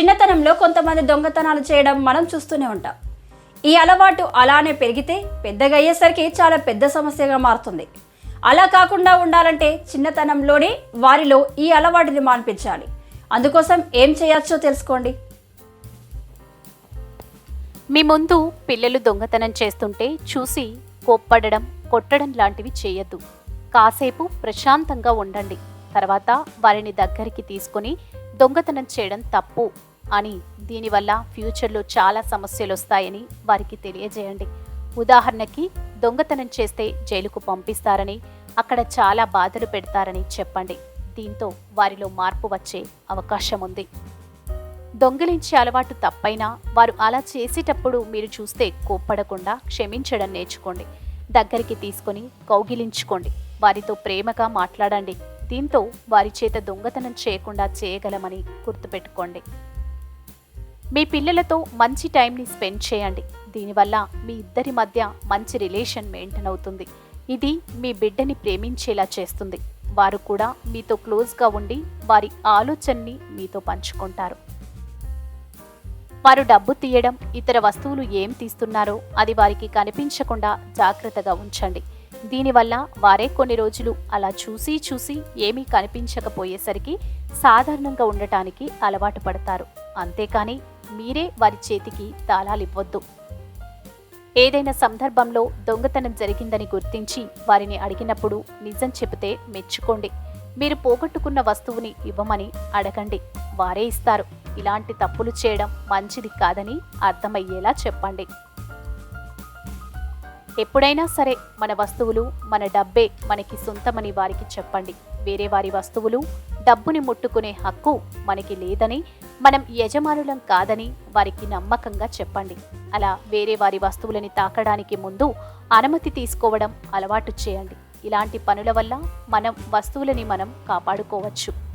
చిన్నతనంలో కొంతమంది దొంగతనాలు చేయడం మనం చూస్తూనే ఉంటాం. ఈ అలవాటు అలానే పెరిగితే పెద్దగా అయ్యేసరికి చాలా పెద్ద సమస్యగా మారుతుంది. అలా కాకుండా ఉండాలంటే చిన్నతనంలోనే వారిలో ఈ అలవాటుని మాన్పించాలి. అందుకోసం ఏం చేయొచ్చో తెలుసుకోండి. మీ ముందు పిల్లలు దొంగతనం చేస్తుంటే చూసి కోప్పడడం, కొట్టడం లాంటివి చేయొద్దు. కాసేపు ప్రశాంతంగా ఉండండి. తర్వాత వారిని దగ్గరికి తీసుకొని దొంగతనం చేయడం తప్పు అని, దీనివల్ల ఫ్యూచర్లో చాలా సమస్యలు వస్తాయని వారికి తెలియజేయండి. ఉదాహరణకి దొంగతనం చేస్తే జైలుకు పంపిస్తారని, అక్కడ చాలా బాధలు పెడతారని చెప్పండి. దీంతో వారిలో మార్పు వచ్చే అవకాశం ఉంది. దొంగిలించే అలవాటు తప్పైనా వారు అలా చేసేటప్పుడు మీరు చూస్తే కోప్పడకుండా క్షమించడం నేర్చుకోండి. దగ్గరికి తీసుకొని కౌగిలించుకోండి. వారితో ప్రేమగా మాట్లాడండి. దీంతో వారి చేత దొంగతనం చేయకుండా చేయగలమని గుర్తుపెట్టుకోండి. మీ పిల్లలతో మంచి టైంని స్పెండ్ చేయండి. దీనివల్ల మీ ఇద్దరి మధ్య మంచి రిలేషన్ మెయింటైన్ అవుతుంది. ఇది మీ బిడ్డని ప్రేమించేలా చేస్తుంది. వారు కూడా మీతో క్లోజ్గా ఉండి వారి ఆలోచనని మీతో పంచుకుంటారు. వారు డబ్బు తీయడం, ఇతర వస్తువులు ఏం తీస్తున్నారో అది వారికి కనిపించకుండా జాగ్రత్తగా ఉంచండి. దీనివల్ల వారే కొన్ని రోజులు అలా చూసి చూసి ఏమీ కనిపించకపోయేసరికి సాధారణంగా ఉండటానికి అలవాటు పడతారు. అంతేకాని మీరే వారి చేతికి తాళాలివ్వొద్దు. ఏదైనా సందర్భంలో దొంగతనం జరిగిందని గుర్తించి వారిని అడిగినప్పుడు నిజం చెబితే మెచ్చుకోండి. మీరు పోగొట్టుకున్న వస్తువుని ఇవ్వమని అడగండి, వారే ఇస్తారు. ఇలాంటి తప్పులు చేయడం మంచిది కాదని అర్థమయ్యేలా చెప్పండి. ఎప్పుడైనా సరే మన వస్తువులు, మన డబ్బే మనకి సొంతమని వారికి చెప్పండి. వేరే వారి వస్తువులు, డబ్బుని ముట్టుకునే హక్కు మనకి లేదని, మనం యజమానులం కాదని వారికి నమ్మకంగా చెప్పండి. అలా వేరే వారి వస్తువులని తాకడానికి ముందు అనుమతి తీసుకోవడం అలవాటు చేయండి. ఇలాంటి పనుల వల్ల మనం వస్తువులని కాపాడుకోవచ్చు.